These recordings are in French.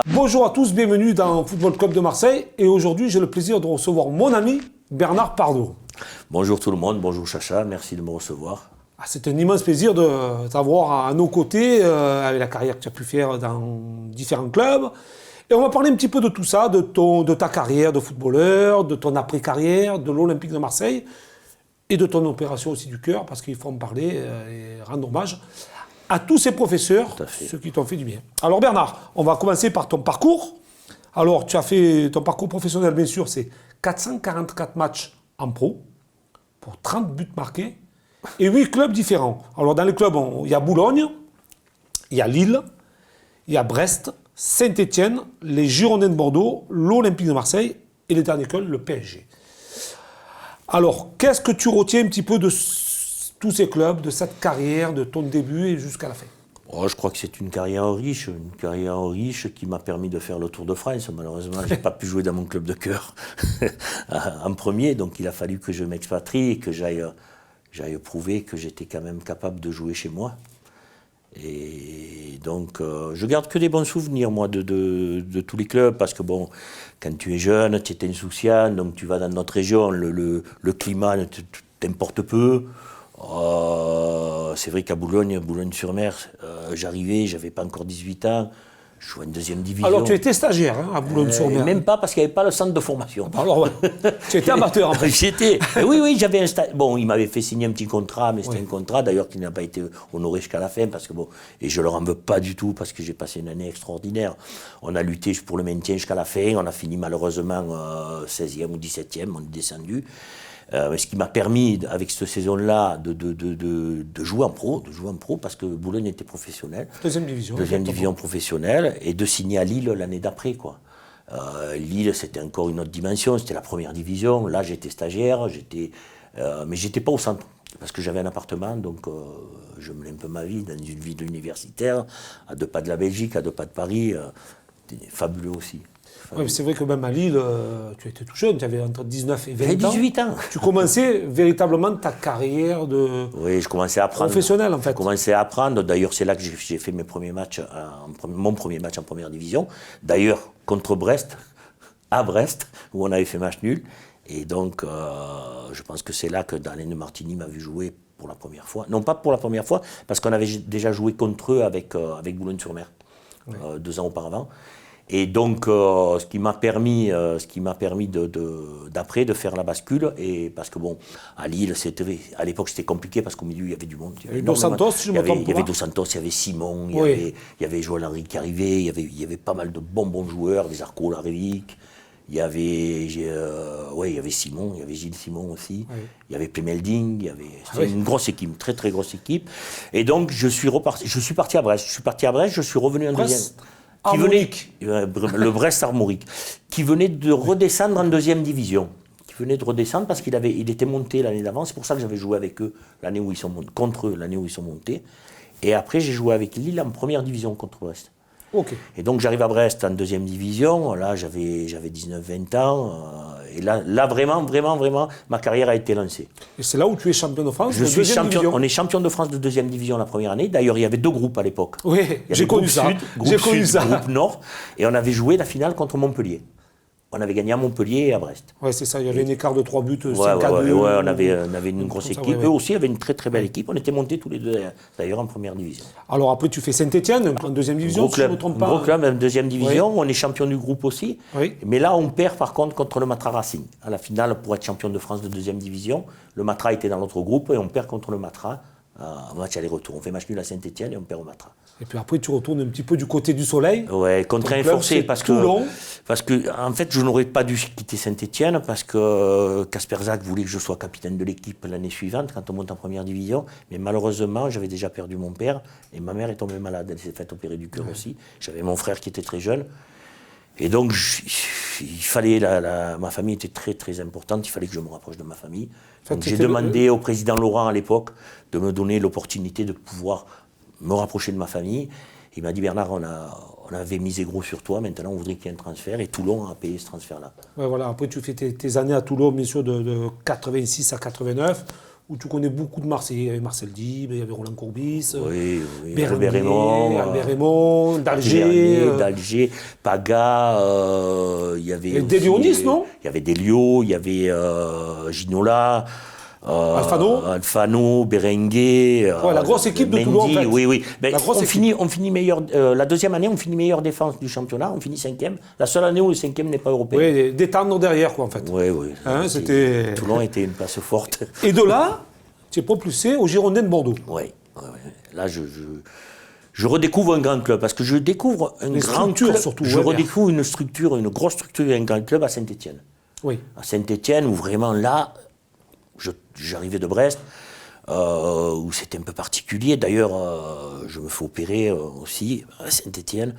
Bonjour à tous, bienvenue dans Football Club de Marseille. Et aujourd'hui, j'ai le plaisir de recevoir mon ami Bernard Pardo. Bonjour tout le monde, bonjour Chacha, merci de me recevoir. C'est un immense plaisir de t'avoir à nos côtés, avec la carrière que tu as pu faire dans différents clubs. Et on va parler un petit peu de tout ça, de ta carrière de footballeur, de ton après-carrière, de l'Olympique de Marseille et de ton opération aussi du cœur, parce qu'il faut en parler et rendre hommage à tous ces professeurs, ceux qui t'ont fait du bien. Alors Bernard, on va commencer par ton parcours. Alors tu as fait ton parcours professionnel, bien sûr, c'est 444 matchs en pro, pour 30 buts marqués, et 8 clubs différents. Alors dans les clubs, il y a Boulogne, il y a Lille, il y a Brest, Saint-Étienne, les Girondins de Bordeaux, l'Olympique de Marseille, et les derniers clubs, le PSG. Alors, qu'est-ce que tu retiens un petit peu de tous ces clubs, de cette carrière, de ton début et jusqu'à la fin? Je crois que c'est une carrière riche qui m'a permis de faire le Tour de France. Malheureusement, je n'ai pas pu jouer dans mon club de cœur en premier, donc il a fallu que je m'expatrie et que j'aille prouver que j'étais quand même capable de jouer chez moi. Et donc, je garde que des bons souvenirs, moi, de tous les clubs, parce que bon, quand tu es jeune, tu es insouciant, donc tu vas dans notre région, le climat t'importe peu. C'est vrai qu'à Boulogne-sur-Mer, j'arrivais, j'avais pas encore 18 ans, je jouais en deuxième division. Alors tu étais stagiaire à Boulogne-sur-Mer? Même pas, parce qu'il n'y avait pas le centre de formation. Alors ouais, tu étais amateur en fait. Oui, j'avais un stage. Bon, il m'avait fait signer un petit contrat, mais c'était un contrat d'ailleurs qui n'a pas été honoré jusqu'à la fin, parce que bon, et je leur en veux pas du tout, parce que j'ai passé une année extraordinaire. On a lutté pour le maintien jusqu'à la fin, on a fini malheureusement 16e ou 17e, on est descendu. Ce qui m'a permis, avec cette saison-là, de jouer en pro, parce que Boulogne était professionnel. Deuxième division professionnelle, et de signer à Lille l'année d'après, quoi. Lille, c'était encore une autre dimension, c'était la première division. Là, j'étais stagiaire, mais j'étais pas au centre, parce que j'avais un appartement, donc je menais un peu ma vie dans une ville universitaire, à 2 pas de la Belgique, à 2 pas de Paris. C'était fabuleux aussi. Oui, c'est vrai que même à Lille, tu étais tout jeune, tu avais entre 19 et 20 ans. J'avais 18 ans. Tu commençais véritablement ta carrière de je commençais à apprendre. Professionnel, en fait. Je commençais à apprendre. D'ailleurs, c'est là que j'ai fait mon premier match en première division. D'ailleurs, contre Brest, à Brest, où on avait fait match nul. Et donc, je pense que c'est là que Alain Martini m'a vu jouer pour la première fois. Non, pas pour la première fois, parce qu'on avait déjà joué contre eux avec Boulogne-sur-Mer, 2 ans auparavant. Et donc, ce qui m'a permis d'après de faire la bascule, et parce que bon, à Lille, à l'époque c'était compliqué parce qu'au milieu il y avait du monde. Il y avait Dos Santos, si je me trompe pas. Il y avait Dos Santos, il y avait Simon, il y avait Joël Henry qui arrivait, il y avait pas mal de bons joueurs, des Arco Larevic, il y avait Simon, il y avait Gilles Simon aussi, il y avait Plemelding, c'était une grosse équipe, très très grosse équipe. Et donc je suis parti à Brest. Je suis revenu en deuxième. Le Brest Armorique, qui venait de redescendre en deuxième division. Parce qu'il était monté l'année d'avant. C'est pour ça que j'avais joué avec eux contre eux l'année où ils sont montés. Et après, j'ai joué avec Lille en première division contre Brest. Okay. Et donc j'arrive à Brest en deuxième division. Là, j'avais 19-20 ans. Et là, vraiment, ma carrière a été lancée. Et c'est là où tu es champion de France On est champion de France de deuxième division la première année. D'ailleurs, il y avait 2 groupes à l'époque. Oui, j'ai connu ça. Groupe Nord. Et on avait joué la finale contre Montpellier. On avait gagné à Montpellier et à Brest. Oui, c'est ça, il y avait un écart de 3 buts, 5-2. On avait une grosse équipe. Eux aussi avaient une très très belle équipe. On était montés tous les deux d'ailleurs en première division. Alors après, tu fais Saint-Étienne en deuxième division, si je ne me trompe pas. Gros club en deuxième division, on est champion du groupe aussi. Oui. Mais là, on perd par contre contre le Matra Racing. À la finale, pour être champion de France de deuxième division, le Matra était dans l'autre groupe et on perd contre le Matra. Un match aller-retour. On fait match nul à Saint-Étienne et on perd au Matra. Et puis après, tu retournes un petit peu du côté du soleil. Ouais, contraint et forcé parce que en fait, je n'aurais pas dû quitter Saint-Étienne parce que Kasper Zak voulait que je sois capitaine de l'équipe l'année suivante quand on monte en première division. Mais malheureusement, j'avais déjà perdu mon père et ma mère est tombée malade. Elle s'est faite opérer du cœur aussi. J'avais mon frère qui était très jeune. Et donc, il fallait, ma famille était très très importante, il fallait que je me rapproche de ma famille. Donc j'ai demandé au président Laurent à l'époque de me donner l'opportunité de pouvoir me rapprocher de ma famille. Il m'a dit, Bernard, on avait misé gros sur toi, maintenant on voudrait qu'il y ait un transfert, et Toulon a payé ce transfert-là. Ouais, voilà. Après tu fais tes années à Toulon, bien sûr, de 86 à 89, où tu connais beaucoup de Marseillais. Il y avait Marcel Dib, il y avait Roland Courbis, Albert Raymond, d'Alger, Paga, il y avait Des Lyonis, non? Il y avait des Lyo, il y avait Ginola, Alfano, Berenguer, la grosse équipe de Toulon, en fait. Oui. Ben, on finit meilleur. La deuxième année, on finit meilleure défense du championnat. On finit 5e. La seule année où le 5e n'est pas européen. Oui, détendre derrière, quoi, en fait. Oui. Hein, Toulon était une place forte. Et de là, tu es propulsé au Girondins de Bordeaux. Oui. Là, je redécouvre un grand club, parce que je découvre un grand club. Surtout, je redécouvre une structure, une grosse structure d'un grand club à Saint-Étienne. Oui. À Saint-Étienne, où vraiment là, j'arrivais de Brest, où c'était un peu particulier. D'ailleurs, je me fais opérer aussi à Saint-Étienne.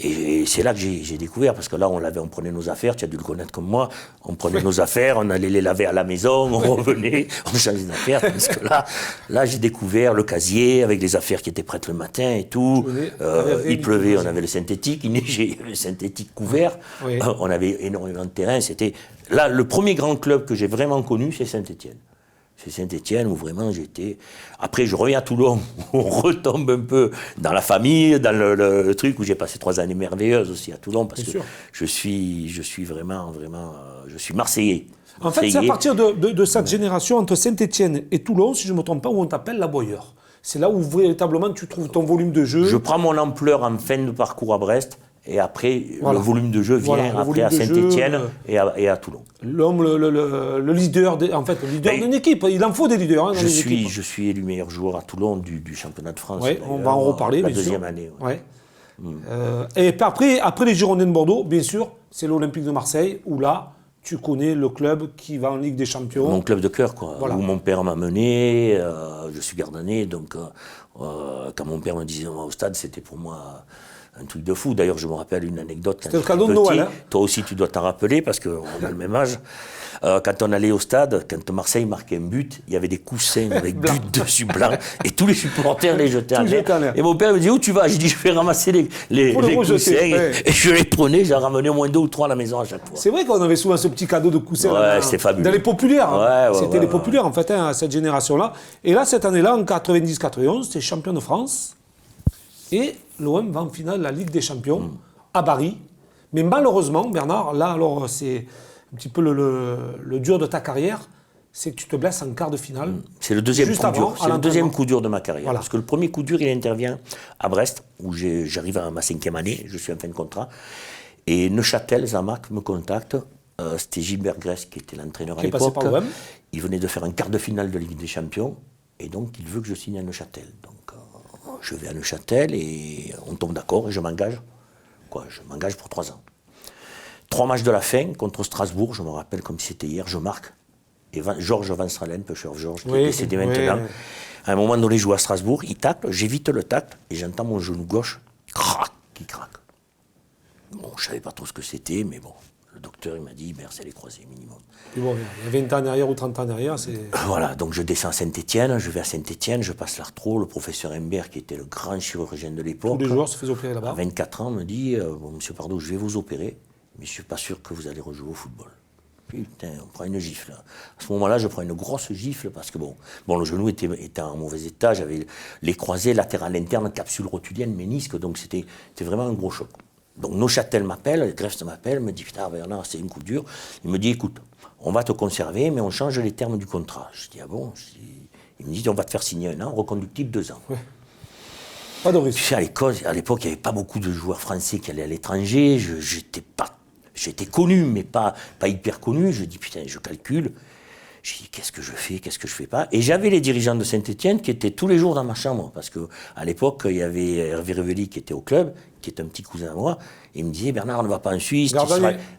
Et c'est là que j'ai découvert, parce que là, on prenait nos affaires, tu as dû le connaître comme moi, on prenait nos affaires, on allait les laver à la maison, on revenait, on changeait d'affaires, parce que là, j'ai découvert le casier, avec les affaires qui étaient prêtes le matin et tout. Il pleuvait, on avait le synthétique, il neigeait, le synthétique couvert, on avait énormément de terrain. C'était là, le premier grand club que j'ai vraiment connu, c'est Saint-Étienne. C'est Saint-Étienne où vraiment j'étais... Après, je reviens à Toulon, où on retombe un peu dans la famille, dans le truc où j'ai passé 3 années merveilleuses aussi à Toulon, parce que je suis vraiment, je suis Marseillais. En fait, c'est à partir de cette génération, entre Saint-Étienne et Toulon, si je ne me trompe pas, où on t'appelle l'aboyeur. C'est là où véritablement tu trouves ton volume de jeu. Je prends mon ampleur en fin de parcours à Brest. Et après, le volume de jeu vient après à Saint-Étienne et à Toulon. L'homme, le leader, d'une équipe. Il en faut des leaders. Hein, je suis élu meilleur joueur à Toulon du championnat de France. Ouais, on va en reparler, la bien deuxième sûr. année. Et après les Girondins de Bordeaux, bien sûr, c'est l'Olympique de Marseille, où là, tu connais le club qui va en Ligue des Champions. Mon club de cœur, quoi. Où mon père m'a mené. Je suis gardanais, donc quand mon père me disait on va au stade, c'était pour moi... un truc de fou. D'ailleurs, je me rappelle une anecdote. C'était le cadeau de Noël. Hein. Toi aussi, tu dois t'en rappeler, parce qu'on a le même âge. Quand on allait au stade, quand Marseille marquait un but, il y avait des coussins avec but dessus blanc, et tous les supporters les jetaient en l'air. Et mon père me dit, où tu vas? Je dis, je vais ramasser les coussins. Et je les prenais, j'en ramenais au moins 2 ou 3 à la maison à chaque fois. C'est vrai qu'on avait souvent ce petit cadeau de coussins c'était fabuleux. Dans les populaires. C'était les populaires, en fait, à cette génération-là. Et là, cette année-là, en 90-91, c'était champion de France. Et l'OM va en finale de la Ligue des Champions à Paris. Mais malheureusement, Bernard, là, alors c'est un petit peu le dur de ta carrière, c'est que tu te blesses en quart de finale. C'est le deuxième coup dur. C'est le deuxième coup dur de ma carrière. Voilà. Parce que le premier coup dur, il intervient à Brest, où j'arrive à ma 5e année, je suis en fin de contrat. Et Neuchâtel, Zamac, me contacte. C'était Gilbert Gress qui était l'entraîneur à l'époque. Il venait de faire un quart de finale de Ligue des Champions. Et donc, il veut que je signe à Neuchâtel. Donc, je vais à Neuchâtel et on tombe d'accord et je m'engage. Je m'engage pour 3 ans. 3 matchs de la fin contre Strasbourg, je me rappelle comme si c'était hier, je marque. Et Georges Van Stralen, pêcheur Georges, qui est décédé maintenant, à un moment donné, je joue à Strasbourg, il tacle, j'évite le tacle et j'entends mon genou gauche qui craque. Bon, je ne savais pas trop ce que c'était, mais bon. Le docteur, il m'a dit, c'est les croisés minimum. Et bon, il y a 20 ans derrière ou 30 ans derrière, c'est... Voilà, donc je descends à Saint-Étienne, je vais à Saint-Étienne, je passe l'Artro, le professeur Imbert, qui était le grand chirurgien de l'époque. Tous les joueurs se faisaient opérer là-bas. À 24 ans, me dit, monsieur Pardo, je vais vous opérer, mais je ne suis pas sûr que vous allez rejouer au football. Putain, on prend une gifle. À ce moment-là, je prends une grosse gifle, parce que le genou était en mauvais état, j'avais les croisés latérales internes, capsule rotulienne, ménisque, donc c'était vraiment un gros choc. Donc Neuchâtel m'appelle, Grefs m'appelle, me dit putain Bernard, c'est une coup dure. Il me dit écoute, on va te conserver, mais on change les termes du contrat. Je dis ah bon? Il me dit on va te faire signer 1 an, reconductible 2 ans. Ouais. Pas de risque. Tu sais, à l'époque, il n'y avait pas beaucoup de joueurs français qui allaient à l'étranger. J'étais connu, mais pas hyper connu. Je dis putain, je calcule. Je dis qu'est-ce que je fais pas. Et j'avais les dirigeants de Saint-Étienne qui étaient tous les jours dans ma chambre, parce qu'à l'époque, il y avait Hervé Revelli qui était au club, qui est un petit cousin à moi. Et il me disait Bernard, ne va pas en Suisse,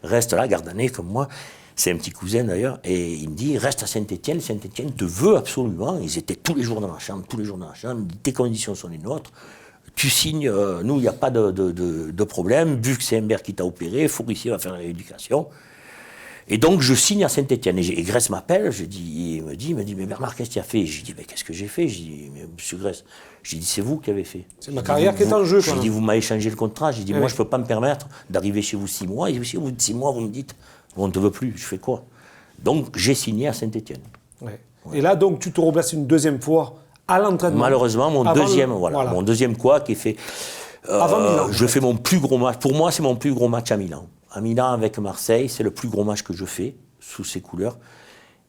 reste là, gardanais comme moi. C'est un petit cousin d'ailleurs. Et il me dit reste à Saint-Étienne te veut absolument. Ils étaient tous les jours dans ma chambre, Il me dit tes conditions sont les nôtres. Tu signes, nous, il n'y a pas de problème, vu que c'est Imbert qui t'a opéré, Forissier va faire la rééducation. Et donc, je signe à Saint-Étienne. Et Gress m'appelle, il me dit, mais Bernard, qu'est-ce que tu as fait? Je dis, mais qu'est-ce que j'ai fait? Je dis, mais monsieur Gress, j'ai dit, c'est vous qui avez fait. C'est ma carrière qui est en jeu. J'ai dit, vous m'avez changé le contrat. J'ai dit, moi, je ne peux pas me permettre d'arriver chez vous 6 mois. Et si au bout de 6 mois, vous me dites, on ne te veut plus, je fais quoi? Donc, j'ai signé à Saint-Étienne. Ouais. Et là, donc, tu te replaces une deuxième fois à l'entraînement. Malheureusement, mon deuxième quoi qui est fait. Avant Milan. Je fais mon plus gros match. Pour moi, c'est mon plus gros match à Milan. À Milan avec Marseille, c'est le plus gros match que je fais sous ces couleurs.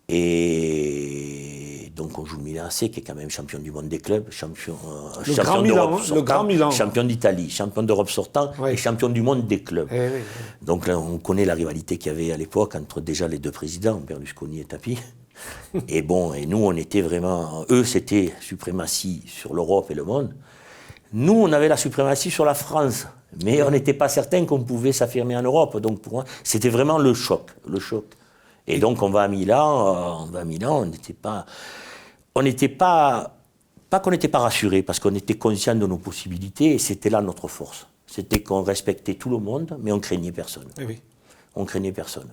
Et donc on joue Milan AC, qui est quand même champion du monde des clubs, champion d'Europe sortant, le grand Milan, champion d'Italie, champion d'Europe sortant et champion du monde des clubs. Oui. Donc là, on connaît la rivalité qu'il y avait à l'époque entre déjà les deux présidents, Berlusconi et Tapie. Et bon, et nous, on était vraiment... Eux, c'était suprématie sur l'Europe et le monde. Nous, on avait la suprématie sur la France, mais on n'était pas certain qu'on pouvait s'affirmer en Europe. Donc pour moi, c'était vraiment le choc. Et donc on va à Milan, on n'était pas qu'on n'était pas rassurés, parce qu'on était conscients de nos possibilités, et c'était là notre force. C'était qu'on respectait tout le monde, mais on craignait personne. Oui. On craignait personne.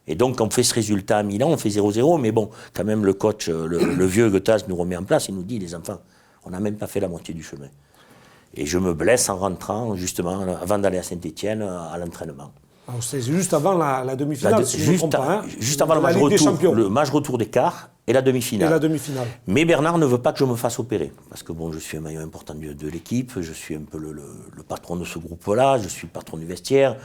Et donc on fait ce résultat à Milan, on fait 0-0, mais bon, quand même le coach, le vieux Goethals nous remet en place, il nous dit, les enfants, on n'a même pas fait la moitié du chemin. Et je me blesse en rentrant, justement, avant d'aller à Saint-Étienne, à l'entraînement. C'est juste avant la demi-finale, si je ne me trompe pas. Juste avant le match retour des quarts et la demi-finale. Mais Bernard ne veut pas que je me fasse opérer. Parce que bon, je suis un maillot important de l'équipe, je suis un peu le patron de ce groupe-là, je suis le patron du vestiaire.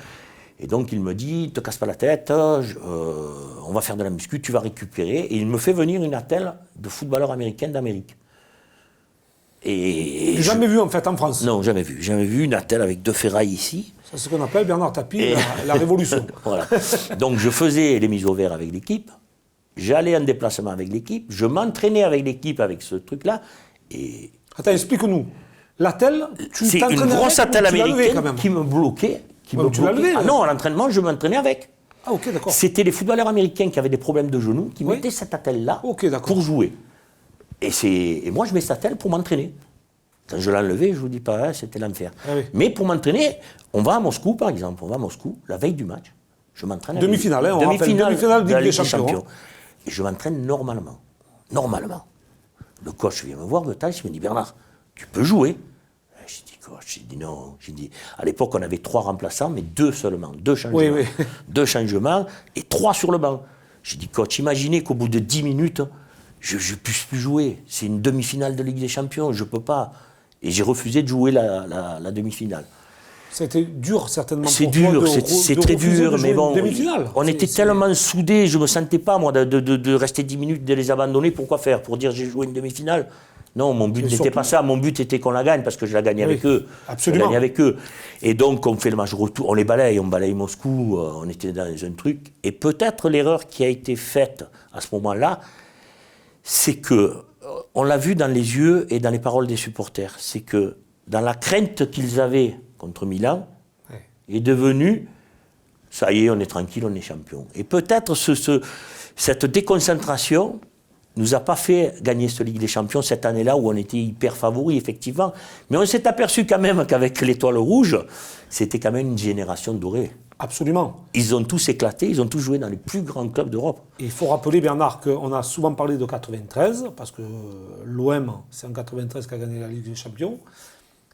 Et donc il me dit, te casse pas la tête, on va faire de la muscu, tu vas récupérer. Et il me fait venir une attelle de footballeur américain d'Amérique. Et jamais vu en fait en France. Non, jamais vu. Jamais vu une attelle avec deux ferrailles ici. C'est ce qu'on appelle Bernard Tapie, la révolution. Voilà. Donc je faisais les mises au vert avec l'équipe, j'allais en déplacement avec l'équipe, je m'entraînais avec l'équipe avec ce truc-là. Et... Attends, explique-nous. L'attelle, c'est une grosse attelle américaine qui me bloquait. Tu l'as levé, ah non, à l'entraînement, je m'entraînais avec. Ah ok, d'accord. C'était les footballeurs américains qui avaient des problèmes de genoux qui mettaient cette attelle-là pour jouer. Et moi, je mets cette attelle pour m'entraîner. Quand je l'enlevais, je ne vous dis pas, c'était l'enfer. Ah oui. Mais pour m'entraîner, on va à Moscou, par exemple. On va à Moscou, la veille du match. Je m'entraîne. Demi-finale, on rappelle. Demi-finale de Ligue des Champions. Et je m'entraîne normalement. Normalement. Le coach vient me voir, il me dit, Bernard, tu peux jouer. J'ai dit, coach, j'ai dit non. J'ai dit, à l'époque, on avait 3 remplaçants, mais 2 seulement. 2 changements. Oui. 2 changements et 3 sur le banc. J'ai dit, coach, imaginez qu'au bout de 10 minutes, je ne puisse plus jouer. C'est une demi-finale de Ligue des Champions, je ne peux pas. Et j'ai refusé de jouer la demi-finale. C'était dur, certainement. C'est dur, c'est très dur, mais bon, on était tellement soudés, je ne me sentais pas, moi, de rester 10 minutes, de les abandonner. Pourquoi faire? Pour dire j'ai joué une demi-finale? Non, mon but n'était pas ça. Mon but était qu'on la gagne, parce que je la gagnais avec eux. Absolument. Je la gagnais avec eux. Et donc, on fait le match retour, on balaye Moscou, on était dans un truc. Et peut-être l'erreur qui a été faite à ce moment-là, c'est que, on l'a vu dans les yeux et dans les paroles des supporters, c'est que dans la crainte qu'ils avaient contre Milan, est devenu, ça y est, on est tranquille, on est champion. Et peut-être cette déconcentration nous a pas fait gagner cette Ligue des Champions cette année-là où on était hyper favoris, effectivement. Mais on s'est aperçu quand même qu'avec l'Étoile Rouge, c'était quand même une génération dorée. Absolument. Ils ont tous éclaté, ils ont tous joué dans les plus grands clubs d'Europe. Il faut rappeler, Bernard, qu'on a souvent parlé de 93, parce que l'OM, c'est en 93 qu'a gagné la Ligue des Champions.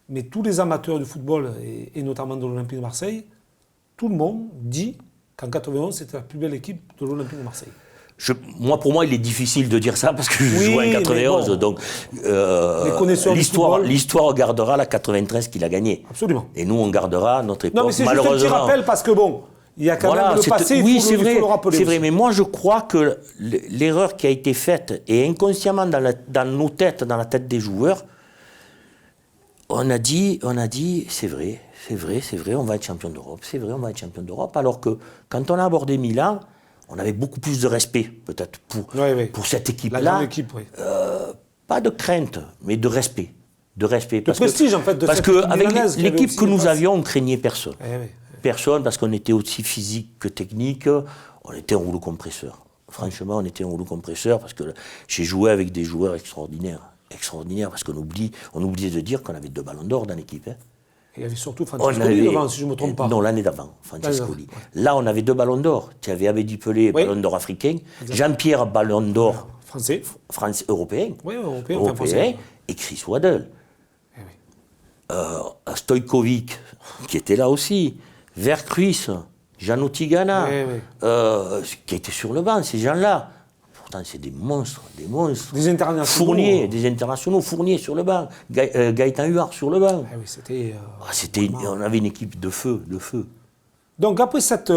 Mais tous les amateurs du football, et notamment de l'Olympique de Marseille, tout le monde dit qu'en 91, c'était la plus belle équipe de l'Olympique de Marseille. Pour moi, il est difficile de dire ça parce que je joue en 91. Bon, donc, l'histoire gardera la 93 qu'il a gagnée. Absolument. Et nous, on gardera notre époque. Non, mais c'est juste un petit rappel parce que bon, il y a quand même le passé, il faut le rappeler. C'est vrai, mais moi, je crois que l'erreur qui a été faite, et inconsciemment dans nos têtes, dans la tête des joueurs, on a dit, c'est vrai, on va être champion d'Europe. C'est vrai, on va être champion d'Europe. Alors que quand on a abordé Milan, on avait beaucoup plus de respect, peut-être, pour cette équipe-là. La grande équipe, oui. Pas de crainte, mais de respect. De prestige, en fait, de parce qu'avec l'équipe que nous avions, on ne craignait personne. Oui. Personne, parce qu'on était aussi physique que technique. On était un rouleau compresseur. Franchement, on était un rouleau compresseur, parce que j'ai joué avec des joueurs extraordinaires. Parce qu'on oubliait de dire qu'on avait 2 ballons d'or dans l'équipe. Il y avait surtout Francescoli devant, si je ne me trompe pas. Non, l'année d'avant, Francescoli. Là, on avait 2 ballons d'or. Tu avais Abedi Pelé, ballon d'or africain. Jean-Pierre, ballon d'or français. Européen. Oui, européen. Et Chris Waddle. Stojkovic, qui était là aussi. Vercruis, Jano Tigana, qui était sur le banc, ces gens-là. pourtant c'est des monstres, des monstres. Des internationaux. Fournier, des internationaux, Fournier sur le banc, Gaëtan Huard sur le banc. Ah oui, c'était... on avait une équipe de feu, de feu. Donc après cette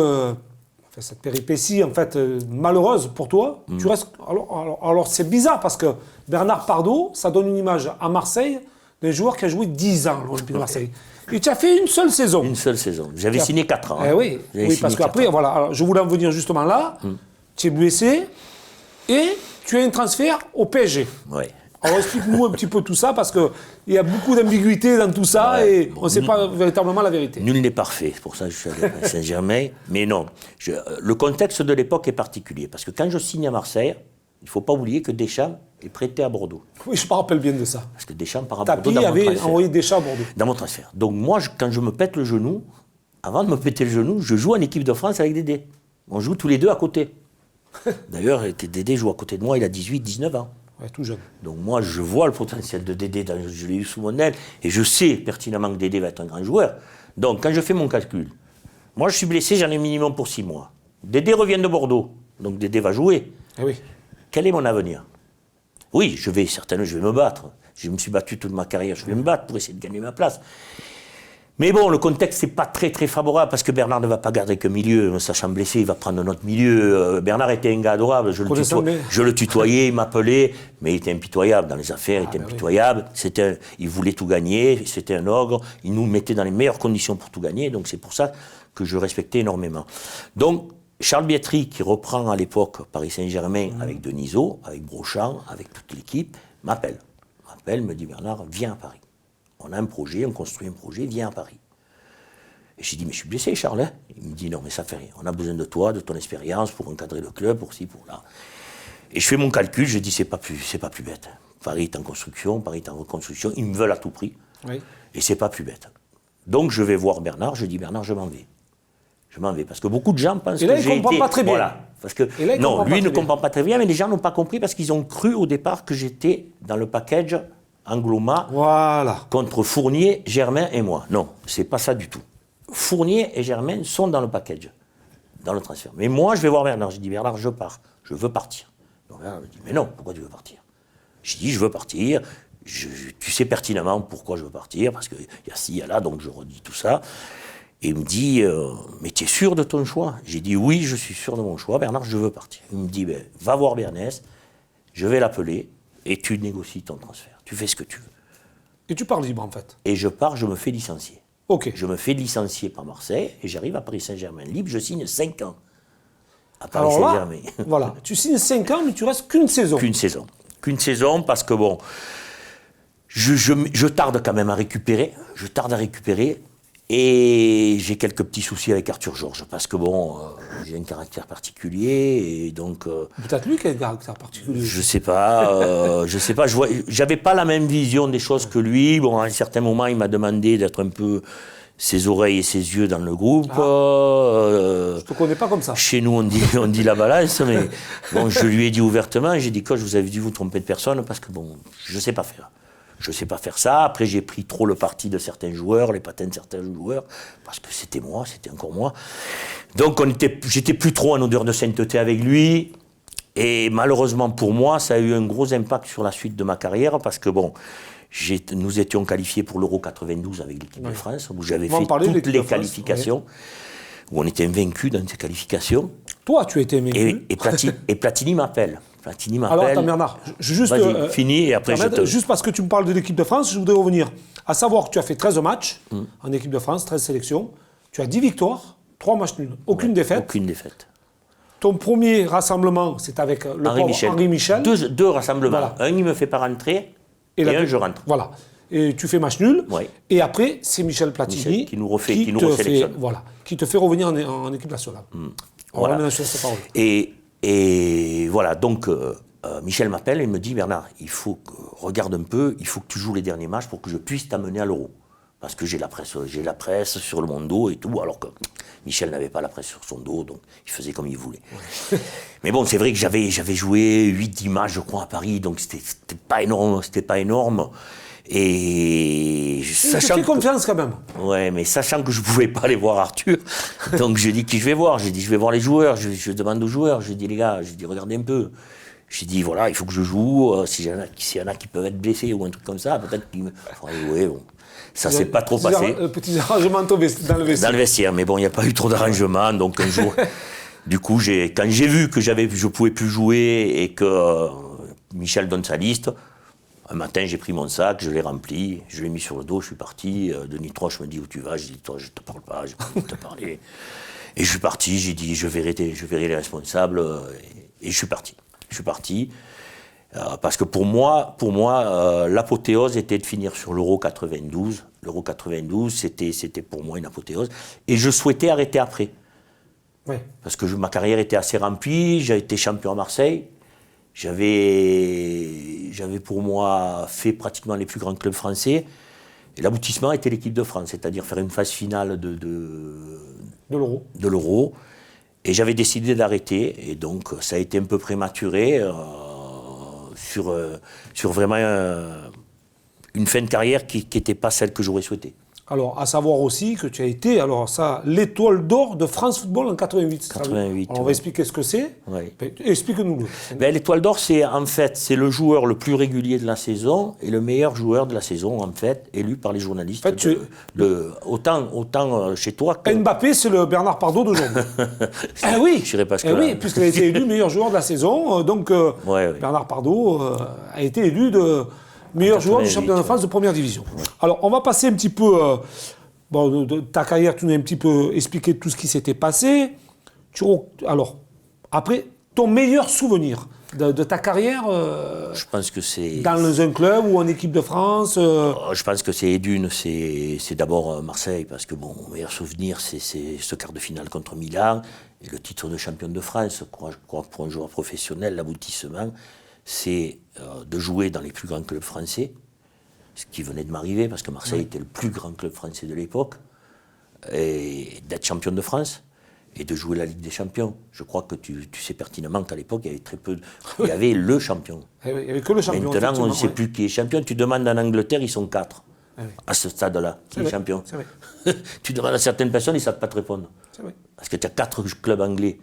péripétie en fait malheureuse pour toi, tu restes... Alors c'est bizarre parce que Bernard Pardo, ça donne une image à Marseille d'un joueur qui a joué 10 ans à l'Olympique de Marseille. Et tu as fait une seule saison. Une seule saison. J'avais signé 4 ans. Oui, parce qu'après, voilà, alors, je voulais en venir justement là. Tu es blessé et tu as un transfert au PSG. Oui. Alors explique-nous un petit peu tout ça parce qu'il y a beaucoup d'ambiguïté dans tout ça et on ne sait pas véritablement la vérité. Nul n'est parfait, c'est pour ça que je suis allé à Saint-Germain. Mais non, le contexte de l'époque est particulier parce que quand je signe à Marseille, il ne faut pas oublier que Deschamps est prêté à Bordeaux. Oui, je me rappelle bien de ça. Parce que Deschamps part à Bordeaux. Tapie avait envoyé Deschamps à Bordeaux. Dans mon transfert. Donc moi, quand je me pète le genou, avant de me péter le genou, je joue en équipe de France avec Dédé. On joue tous les deux à côté. D'ailleurs, Dédé joue à côté de moi, il a 18, 19 ans. Ouais, tout jeune. Donc moi, je vois le potentiel de Dédé, je l'ai eu sous mon aile, et je sais pertinemment que Dédé va être un grand joueur. Donc quand je fais mon calcul, moi je suis blessé, j'en ai minimum pour 6 mois. Dédé revient de Bordeaux, donc Dédé va jouer. Eh oui. Quel est mon avenir? Oui, je vais me battre. Je me suis battu toute ma carrière, je vais me battre pour essayer de gagner ma place. Mais bon, le contexte n'est pas très très favorable parce que Bernard ne va pas garder que milieu. Sachant blessé, il va prendre notre milieu. Bernard était un gars adorable, je le tutoyais, il m'appelait, mais il était impitoyable dans les affaires, il était impitoyable. Il voulait tout gagner, c'était un ogre, il nous mettait dans les meilleures conditions pour tout gagner, donc c'est pour ça que je respectais énormément. Donc, Charles Bietri, qui reprend à l'époque Paris Saint-Germain avec Denisot, avec Brochand, avec toute l'équipe, m'appelle, me dit Bernard, viens à Paris. On a un projet, on construit un projet, viens à Paris. Et j'ai dit, mais je suis blessé, Charles. Hein. Il me dit, non, mais ça fait rien. On a besoin de toi, de ton expérience pour encadrer le club, pour ci, pour là. Et je fais mon calcul, je dis, c'est pas plus bête. Paris est en construction, Paris est en reconstruction, ils me veulent à tout prix. Oui. Et c'est pas plus bête. Donc je vais voir Bernard, je dis, Bernard, je m'en vais. Je m'en vais, parce que beaucoup de gens pensent que j'ai été... Et là, il ne comprend pas très bien. Voilà, parce que, non, lui ne comprend pas très bien, mais les gens n'ont pas compris parce qu'ils ont cru au départ que j'étais dans le package Angloma contre Fournier, Germain et moi. Non, c'est pas ça du tout. Fournier et Germain sont dans le package, dans le transfert. Mais moi, je vais voir Bernard. J'ai dit, Bernard, je pars, je veux partir. Donc Bernard me dit, mais non, pourquoi tu veux partir? J'ai dit, je veux partir. Tu sais pertinemment pourquoi je veux partir, parce qu'il y a ci, il y a là, donc je redis tout ça. Et il me dit, mais tu es sûr de ton choix? J'ai dit, oui, je suis sûr de mon choix, Bernard, je veux partir. Il me dit, ben, va voir Bernès, je vais l'appeler, et tu négocies ton transfert. Tu fais ce que tu veux. Et tu pars libre, en fait? Et je pars, je me fais licencier. Ok. Je me fais licencier par Marseille, et j'arrive à Paris Saint-Germain libre, je signe 5 ans à Paris Saint-Germain. Voilà, tu signes 5 ans, mais tu restes qu'une saison. Qu'une saison. Qu'une saison, parce que bon, je tarde quand même à récupérer, et j'ai quelques petits soucis avec Arthur Georges, parce que bon, j'ai un caractère particulier, et donc... Peut-être lui qui a un caractère particulier. Je sais pas, j'avais pas la même vision des choses que lui. Bon, à un certain moment, il m'a demandé d'être un peu ses oreilles et ses yeux dans le groupe. Je te connais pas comme ça. Chez nous, on dit la balance, mais bon, je lui ai dit ouvertement, j'ai dit, coach, vous avez dû vous tromper de personne, parce que bon, je sais pas faire. Je ne sais pas faire ça. Après, j'ai pris trop le parti de certains joueurs, les patins de certains joueurs, parce que c'était moi, c'était encore moi. Donc, j'étais plus trop en odeur de sainteté avec lui. Et malheureusement pour moi, ça a eu un gros impact sur la suite de ma carrière, parce que bon, nous étions qualifiés pour l'Euro 92 avec l'équipe de France, où j'avais fait toutes les qualifications, où on était invaincus dans ces qualifications. Toi, tu étais vaincu. Et Platini m'appelle. Alors, attends, Bernard, fini et après juste parce que tu me parles de l'équipe de France, je voudrais revenir. À savoir que tu as fait 13 matchs en équipe de France, 13 sélections. Tu as 10 victoires, 3 matchs nuls, aucune défaite. Aucune défaite. Ton premier rassemblement, c'est avec le Henri Michel. Deux rassemblements. Voilà. Un, il me fait pas rentrer, et un, je rentre. Voilà. Et tu fais match nul. Oui. Et après, c'est Michel Platini qui nous resélectionne. Qui te fait revenir en équipe nationale. Voilà. Parole. Et voilà, donc Michel m'appelle et me dit, Bernard, regarde un peu, il faut que tu joues les derniers matchs pour que je puisse t'amener à l'Euro. Parce que j'ai la presse sur mon dos et tout, alors que Michel n'avait pas la presse sur son dos, donc il faisait comme il voulait. Mais bon, c'est vrai que j'avais joué 8-10 matchs, je crois, à Paris, donc c'était pas énorme. Et sachant confiance quand même. Ouais, mais sachant que je pouvais pas aller voir Arthur, donc je dis qui je vais voir. J'ai dit je vais voir les joueurs. Je demande aux joueurs. Je dis les gars, regardez un peu. J'ai dit, voilà, il faut que je joue. S'il y en a qui peuvent être blessés ou un truc comme ça, peut-être qu'il me... Oui, bon. Ça s'est pas trop passé. Petits arrangements dans le vestiaire. Dans le vestiaire, mais bon, il n'y a pas eu trop d'arrangements. Donc un jour, du coup, quand j'ai vu que je pouvais plus jouer et que Michel donne sa liste, un matin, j'ai pris mon sac, je l'ai rempli, je l'ai mis sur le dos, je suis parti. Denis Troche me dit où tu vas. Je dis, toi, je te parle pas, j'ai pas envie de te parler. Et je suis parti, j'ai dit, je verrai les responsables. Et je suis parti. Je suis parti. Parce que pour moi, l'apothéose était de finir sur l'Euro 92. L'Euro 92, c'était pour moi une apothéose. Et je souhaitais arrêter après. Oui. Parce que ma carrière était assez remplie, j'ai été champion à Marseille. J'avais pour moi fait pratiquement les plus grands clubs français. Et l'aboutissement était l'équipe de France, c'est-à-dire faire une phase finale de l'Euro. Et j'avais décidé d'arrêter. Et donc, ça a été un peu prématuré. Sur vraiment une fin de carrière qui n'était pas celle que j'aurais souhaité. Alors, à savoir aussi que tu as été, l'étoile d'or de France Football en 88. 88. Alors, on va expliquer ce que c'est. Oui. Explique-nous-le. L'étoile d'or, c'est le joueur le plus régulier de la saison et le meilleur joueur de la saison, en fait, élu par les journalistes. En fait, autant chez toi que... Mbappé, c'est le Bernard Pardo d'aujourd'hui. Ah oui, je dirais pas ce que oui, puisqu'il a été élu meilleur joueur de la saison. Bernard Pardo a été élu meilleur joueur du championnat de France de première division. Ouais. Alors, on va passer un petit peu... de ta carrière, tu nous as un petit peu expliqué tout ce qui s'était passé. Alors, après, ton meilleur souvenir de ta carrière je pense que c'est... Dans un club ou en équipe de France Je pense que c'est d'une, c'est d'abord Marseille, parce que mon meilleur souvenir, c'est ce quart de finale contre Milan, et le titre de champion de France. Je crois que pour un joueur professionnel, l'aboutissement, c'est de jouer dans les plus grands clubs français, ce qui venait de m'arriver, parce que Marseille était le plus grand club français de l'époque, et d'être champion de France, et de jouer la Ligue des Champions. Je crois que tu sais pertinemment qu'à l'époque, il y avait très peu... Il y avait le champion. Il n'y avait que le champion. Maintenant, on ne sait plus qui est champion. Tu demandes en Angleterre, ils sont 4. À ce stade-là, qui est champion. C'est vrai. Tu demandes à certaines personnes, ils ne savent pas te répondre. C'est vrai. Parce que tu as 4 clubs anglais.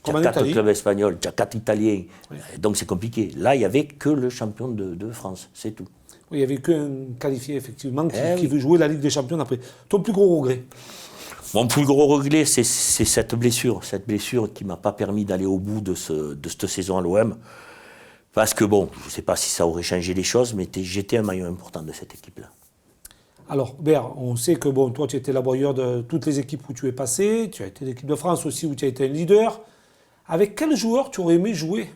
Tu as 4 Italie. clubs espagnols, tu as 4 italiens. Oui. Donc c'est compliqué. Là, il n'y avait que le champion de France, c'est tout. Oui, il n'y avait qu'un qualifié, effectivement, qui veut jouer la Ligue des Champions après. Ton plus gros regret? Mon plus gros regret, c'est cette blessure qui ne m'a pas permis d'aller au bout de cette saison à l'OM. Parce que bon, je ne sais pas si ça aurait changé les choses, mais j'étais un maillon important de cette équipe-là. Alors, Bert, on sait que toi, tu étais l'aboyeur de toutes les équipes où tu es passé. Tu as été l'équipe de France aussi, où tu as été un leader. Avec quel joueur tu aurais aimé jouer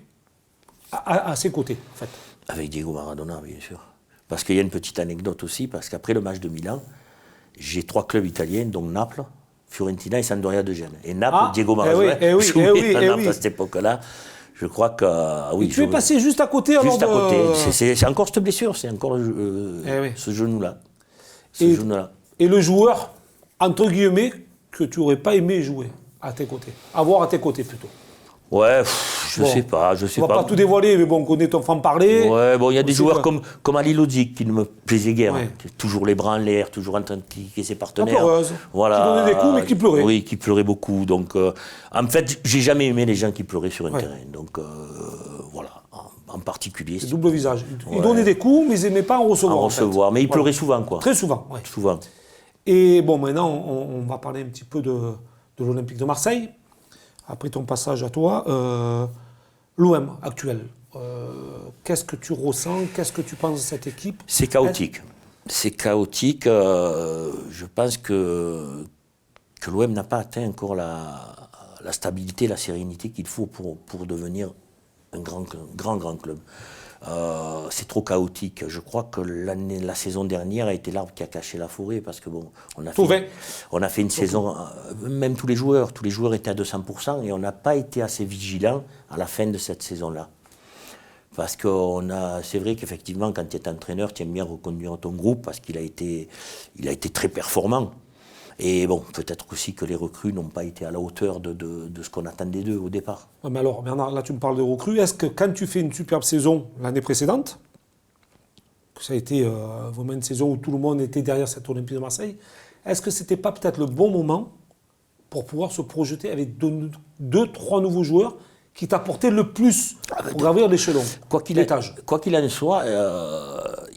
à ses côtés, en fait? Avec Diego Maradona, bien sûr. Parce qu'il y a une petite anecdote aussi, parce qu'après le match de Milan, j'ai 3 clubs italiens, donc Naples, Fiorentina et Sampdoria de Gênes. Et Naples, Diego Maradona jouait à Naples à cette époque-là. Je crois que... oui, tu es passé juste à côté. Juste à côté. C'est encore cette blessure, c'est encore ce genou-là. Et le joueur, entre guillemets, que tu n'aurais pas aimé jouer à tes côtés. Avoir à tes côtés, plutôt. Ouais, je sais pas. On va pas tout dévoiler, mais bon, on connaît ton franc-parler. Ouais, bon, il y a des joueurs comme Ali Lodzik qui ne me plaisaient guère. Ouais. Toujours les bras en l'air, toujours en train de critiquer ses partenaires. La pleureuse. Voilà. Qui donnait des coups, mais qui pleurait. Oui, qui pleurait beaucoup. Donc, en fait, j'ai jamais aimé les gens qui pleuraient sur un terrain. Donc, voilà. En particulier. C'est double visage. Il donnait des coups, mais il n'aimait pas en recevoir. En recevoir, mais il pleurait souvent, quoi. Très souvent, oui. Souvent. Et bon, maintenant, on va parler un petit peu de l'Olympique de Marseille. Après ton passage à toi, l'OM actuel, qu'est-ce que tu ressens? Qu'est-ce que tu penses de cette équipe? C'est chaotique. C'est chaotique. Je pense que l'OM n'a pas atteint encore la stabilité, la sérénité qu'il faut pour devenir un grand club. C'est trop chaotique. Je crois que la saison dernière a été l'arbre qui a caché la forêt, parce que bon, on a fait une saison, même tous les joueurs étaient à 200%, et on n'a pas été assez vigilants à la fin de cette saison-là. Parce que c'est vrai qu'effectivement, quand tu es entraîneur, tu aimes bien reconduire ton groupe, parce qu'il a été très performant. Et bon, peut-être aussi que les recrues n'ont pas été à la hauteur de ce qu'on attendait d'eux au départ. Ouais, mais alors, Bernard, là tu me parles de recrues. Est-ce que quand tu fais une superbe saison l'année précédente, que ça a été vraiment une saison où tout le monde était derrière cette Olympique de Marseille, est-ce que c'était pas peut-être le bon moment pour pouvoir se projeter avec 2-3 nouveaux joueurs qui t'a apporté le plus pour gravir l'échelon, l'étage? Quoi qu'il en soit,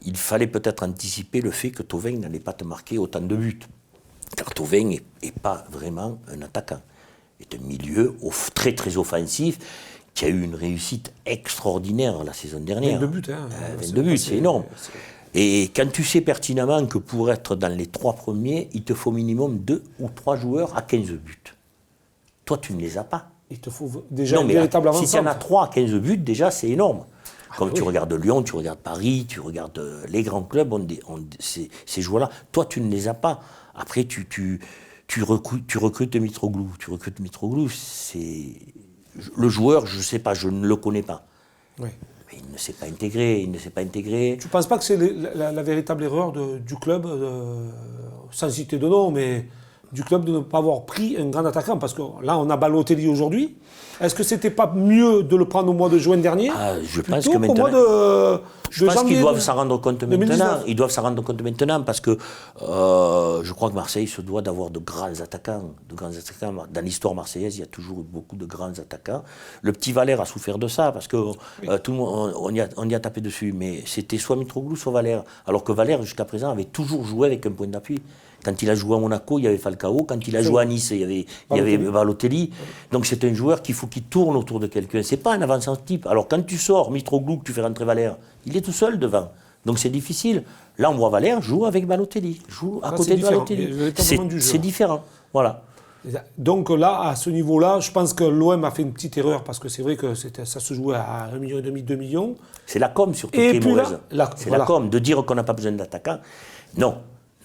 il fallait peut-être anticiper le fait que Thauvin n'allait pas te marquer autant de buts. Car Thauvin n'est pas vraiment un attaquant. Il est un milieu très très offensif qui a eu une réussite extraordinaire la saison dernière. 22 buts, hein. 22 buts, c'est énorme. Et quand tu sais pertinemment que pour être dans les 3 premiers, il te faut minimum 2 ou 3 joueurs à 15 buts. Toi, tu ne les as pas. Il te faut déjà une véritable avancée. Si tu en as 3 à 15 buts, déjà, c'est énorime. Comme tu regardes Lyon, tu regardes Paris, tu regardes les grands clubs, ces joueurs-là. Toi, tu ne les as pas. Après, tu recrutes Mitroglou. Tu recrutes Mitroglou, c'est... Le joueur, je ne sais pas, je ne le connais pas. Oui. Mais il ne s'est pas intégré, Tu ne penses pas que c'est la véritable erreur du club, sans citer de nom, mais du club de ne pas avoir pris un grand attaquant? Parce que là, on a Balotelli aujourd'hui. Est-ce que c'était pas mieux de le prendre au mois de juin dernier? Je pense que maintenant... Je pense qu'ils doivent s'en rendre compte maintenant. Ils doivent s'en rendre compte maintenant parce que je crois que Marseille se doit d'avoir de grands attaquants. Dans l'histoire marseillaise, il y a toujours eu beaucoup de grands attaquants. Le petit Valère a souffert de ça parce que tout le monde, on y a tapé dessus. Mais c'était soit Mitroglou, soit Valère. Alors que Valère, jusqu'à présent, avait toujours joué avec un point d'appui. Quand il a joué à Monaco, il y avait Falcao. Quand il a joué à Nice, il y avait Balotelli. Donc c'est un joueur qu'il faut qu'il tourne autour de quelqu'un. C'est pas un avançant type. Alors quand tu sors Mitroglou, que tu fais rentrer Valère, il est tout seul devant. Donc c'est difficile. Là, on voit Valère joue avec Balotelli, joue à côté de Balotelli. C'est différent. Voilà. Donc là, à ce niveau-là, je pense que l'OM a fait une petite erreur parce que c'est vrai que ça se jouait à 1,5 million, 2 millions. C'est la com surtout qui est mauvaise. C'est la com, de dire qu'on n'a pas besoin d'attaquants. Non,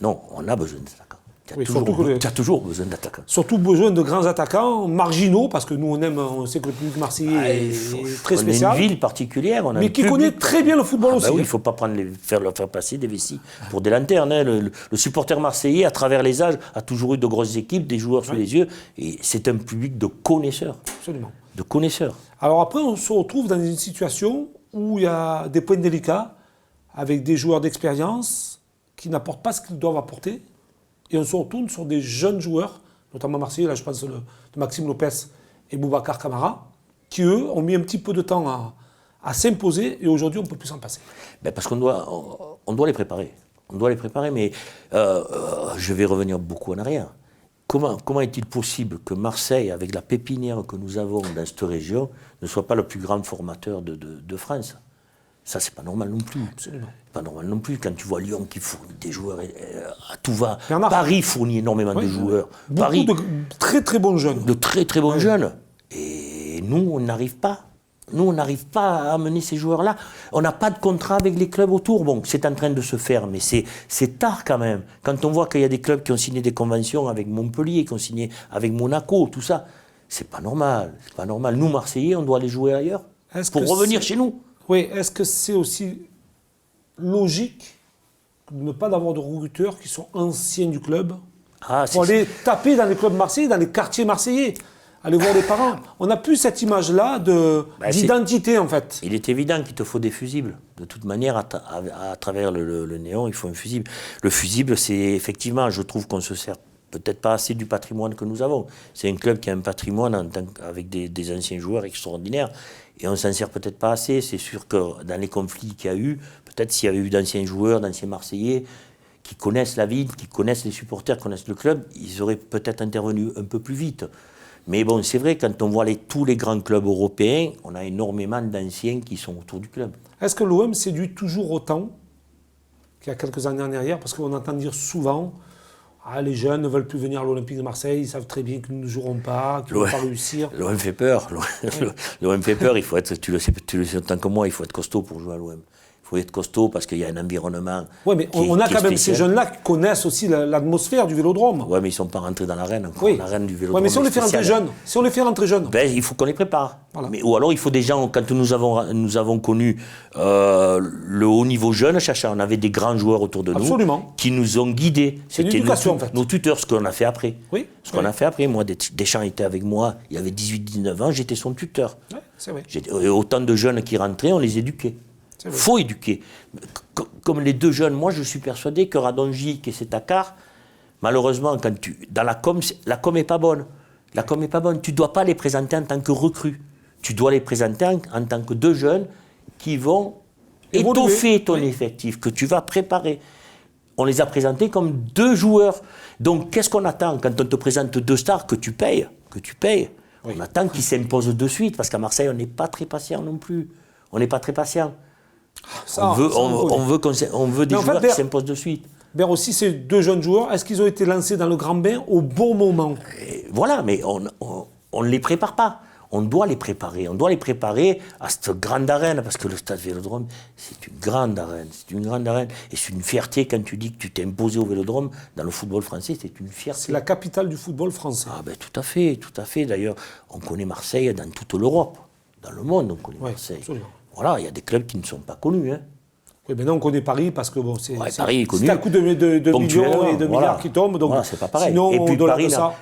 on a besoin d'attaquants. Tu as toujours besoin d'attaquants. Surtout besoin de grands attaquants, marginaux, parce que nous on sait que le public marseillais est très spécial. On est une ville particulière. Mais qui connaît très bien le football aussi. Oui, il ne faut pas leur faire passer des vessies pour des lanternes. Hein. Le supporter marseillais, à travers les âges, a toujours eu de grosses équipes, des joueurs sous les yeux. Et c'est un public de connaisseurs. Absolument. De connaisseurs. Alors après, on se retrouve dans une situation où il y a des points délicats, avec des joueurs d'expérience qui n'apportent pas ce qu'ils doivent apporter. Et on se retourne sur des jeunes joueurs, notamment marseillais, là je pense de Maxime Lopez et Boubacar Kamara, qui eux ont mis un petit peu de temps à s'imposer et aujourd'hui on ne peut plus s'en passer. Parce qu'on doit les préparer. On doit les préparer, mais je vais revenir beaucoup en arrière. Comment est-il possible que Marseille, avec la pépinière que nous avons dans cette région, ne soit pas le plus grand formateur de France ? Ça, c'est pas normal non plus. Absolument. Pas normal non plus. Quand tu vois Lyon qui fournit des joueurs à tout va. Bernard. Paris fournit énormément de joueurs. Beaucoup de très très bons jeunes. De très très bons jeunes. Et nous, on n'arrive pas. Nous, on n'arrive pas à amener ces joueurs-là. On n'a pas de contrat avec les clubs autour. Bon, c'est en train de se faire, mais c'est tard quand même. Quand on voit qu'il y a des clubs qui ont signé des conventions avec Montpellier, qui ont signé avec Monaco, tout ça, c'est pas normal. C'est pas normal. Nous, Marseillais, on doit aller jouer ailleurs pour revenir chez nous. Oui, est-ce que c'est aussi logique de ne pas avoir de recruteurs qui sont anciens du club pour aller taper dans les clubs marseillais, dans les quartiers marseillais, aller voir les parents? On n'a plus cette image-là d'identité, en fait. Il est évident qu'il te faut des fusibles. De toute manière, à travers le néon, il faut un fusible. Le fusible, c'est effectivement, je trouve qu'on se sert peut-être pas assez du patrimoine que nous avons. C'est un club qui a un patrimoine avec des anciens joueurs extraordinaires. Et on ne s'en sert peut-être pas assez. C'est sûr que dans les conflits qu'il y a eu, peut-être s'il y avait eu d'anciens joueurs, d'anciens Marseillais, qui connaissent la ville, qui connaissent les supporters, qui connaissent le club, ils auraient peut-être intervenu un peu plus vite. Mais bon, c'est vrai, quand on voit tous les grands clubs européens, on a énormément d'anciens qui sont autour du club. Est-ce que l'OM séduit toujours autant qu'il y a quelques années en arrière? Parce qu'on entend dire souvent... les jeunes ne veulent plus venir à l'Olympique de Marseille, ils savent très bien que nous ne jouerons pas, qu'ils ne vont pas réussir. L'OM fait peur. L'OM fait peur, tu le sais autant que moi, il faut être costaud pour jouer à l'OM. Il faut être costaud parce qu'il y a un environnement. Oui, mais on a quand même ces jeunes-là qui connaissent aussi l'atmosphère du Vélodrome. Oui, mais ils ne sont pas rentrés dans l'arène encore. Oui. L'arène du Vélodrome. Oui, mais si on les fait rentrer jeunes, il faut qu'on les prépare. Voilà. Ou alors il faut des gens, quand nous avons connu le haut niveau jeune, on avait des grands joueurs autour de nous qui nous ont guidés. C'était nos tuteurs, ce qu'on a fait après. Oui. Qu'on a fait après. Moi, Deschamps était avec moi, il avait 18-19 ans, j'étais son tuteur. Oui, c'est vrai. Autant de jeunes qui rentraient, on les éduquait. Il faut éduquer. Comme les deux jeunes, moi je suis persuadé que Radonjic et Setakar, malheureusement, dans la com n'est pas bonne. La com n'est pas bonne. Tu ne dois pas les présenter en tant que recrues. tu dois les présenter en tant que deux jeunes qui vont étoffer ton effectif, que tu vas préparer. On les a présentés comme deux joueurs. Donc, qu'est-ce qu'on attend quand on te présente deux stars que tu payes? Oui. On attend qu'ils s'imposent de suite, parce qu'à Marseille, on n'est pas très patient non plus. On n'est pas très patient. On veut des joueurs qui s'imposent de suite. Aussi, ces deux jeunes joueurs, est-ce qu'ils ont été lancés dans le grand bain au bon moment? Voilà, mais on ne les prépare pas. On doit les préparer. On doit les préparer à cette grande arène, parce que le stade Vélodrome, c'est une grande arène. C'est une grande arène. Et c'est une fierté quand tu dis que tu t'es imposé au Vélodrome. Dans le football français, c'est une fierté. C'est la capitale du football français. Ah ben tout à fait, tout à fait. D'ailleurs, on connaît Marseille dans toute l'Europe. Dans le monde, on connaît Marseille. Absolument. Voilà, il y a des clubs qui ne sont pas connus. Hein. Oui, maintenant on connaît Paris parce que bon, c'est un coup de millions et de milliards qui tombent. Donc, voilà, c'est pas pareil. Sinon, et puis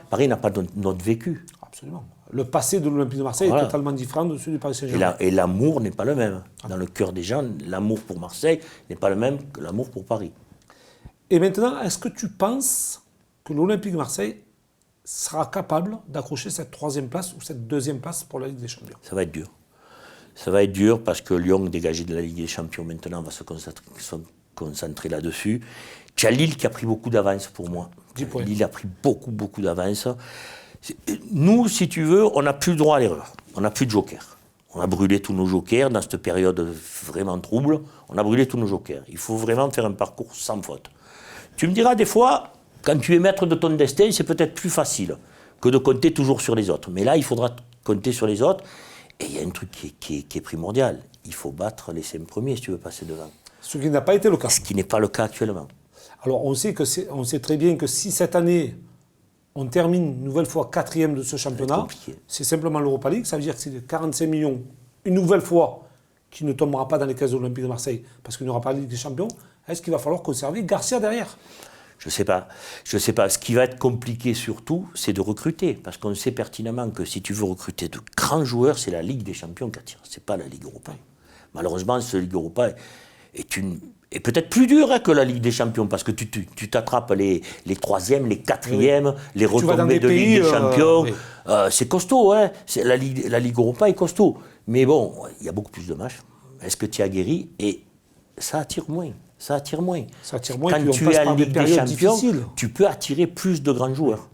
Paris n'a pas notre vécu. Absolument. Le passé de l'Olympique de Marseille est totalement différent de celui du Paris Saint-Germain. Et l'amour n'est pas le même. Dans le cœur des gens, l'amour pour Marseille n'est pas le même que l'amour pour Paris. Et maintenant, est-ce que tu penses que l'Olympique de Marseille sera capable d'accrocher cette troisième place ou cette deuxième place pour la Ligue des Champions? Ça va être dur. Ça va être dur parce que Lyon, dégagé de la Ligue des Champions maintenant, va se concentrer là-dessus. Tu as Lille qui a pris beaucoup d'avance pour moi. Lille a pris beaucoup d'avance. Nous, si tu veux, on n'a plus le droit à l'erreur. On n'a plus de joker. On a brûlé tous nos jokers dans cette période vraiment trouble. On a brûlé tous nos jokers. Il faut vraiment faire un parcours sans faute. Tu me diras des fois, quand tu es maître de ton destin, c'est peut-être plus facile que de compter toujours sur les autres. Mais là, il faudra compter sur les autres. Et il y a un truc qui est primordial. Il faut battre les 5 premiers si tu veux passer devant. Ce qui n'a pas été le cas. Ce qui n'est pas le cas actuellement. Alors, on sait très bien que si cette année, on termine une nouvelle fois 4e de ce championnat, c'est simplement l'Europa League. Ça veut dire que c'est 45 millions, une nouvelle fois, qui ne tombera pas dans les caisses de l'Olympique de Marseille, parce qu'il n'y aura pas la Ligue des Champions. Est-ce qu'il va falloir conserver Garcia derrière? Je sais pas. Ce qui va être compliqué surtout, c'est de recruter. Parce qu'on sait pertinemment que si tu veux recruter de grands joueurs, c'est la Ligue des Champions qui attire. C'est pas la Ligue Europa. Malheureusement, cette Ligue Europa est peut-être plus dure que la Ligue des Champions. Parce que tu t'attrapes les 3e, les 4e, les retombées de Ligue des Champions. C'est costaud. Hein. La Ligue Europa est costaud. Mais bon, il y a beaucoup plus de matchs. Est-ce que tu as guéri? Et ça attire moins. Quand tu es en Ligue des Champions, tu peux attirer plus de grands joueurs.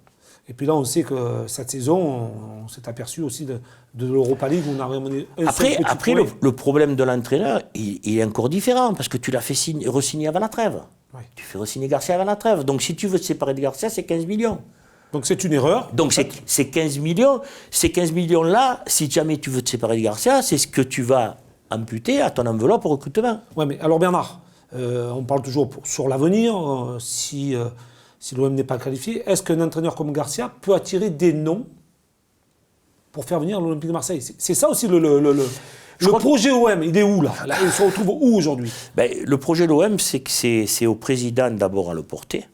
Et puis là, on sait que cette saison, on s'est aperçu aussi de l'Europa League où on a ramené Après, le problème de l'entraîneur, il est encore différent, parce que tu l'as fait re-signer avant la trêve. Oui. Tu fais re-signer Garcia avant la trêve. Donc si tu veux te séparer de Garcia, c'est 15 millions. Donc c'est une erreur. Donc c'est 15 millions. Ces 15 millions-là, si jamais tu veux te séparer de Garcia, c'est ce que tu vas amputer à ton enveloppe au recrutement. Oui, mais alors Bernard, on parle toujours sur l'avenir, si l'OM n'est pas qualifié. Est-ce qu'un entraîneur comme Garcia peut attirer des noms pour faire venir l'Olympique de Marseille? C'est ça aussi le projet OM, il est où là il se retrouve où aujourd'hui? Le projet de l'OM, c'est que c'est au président d'abord à le porter.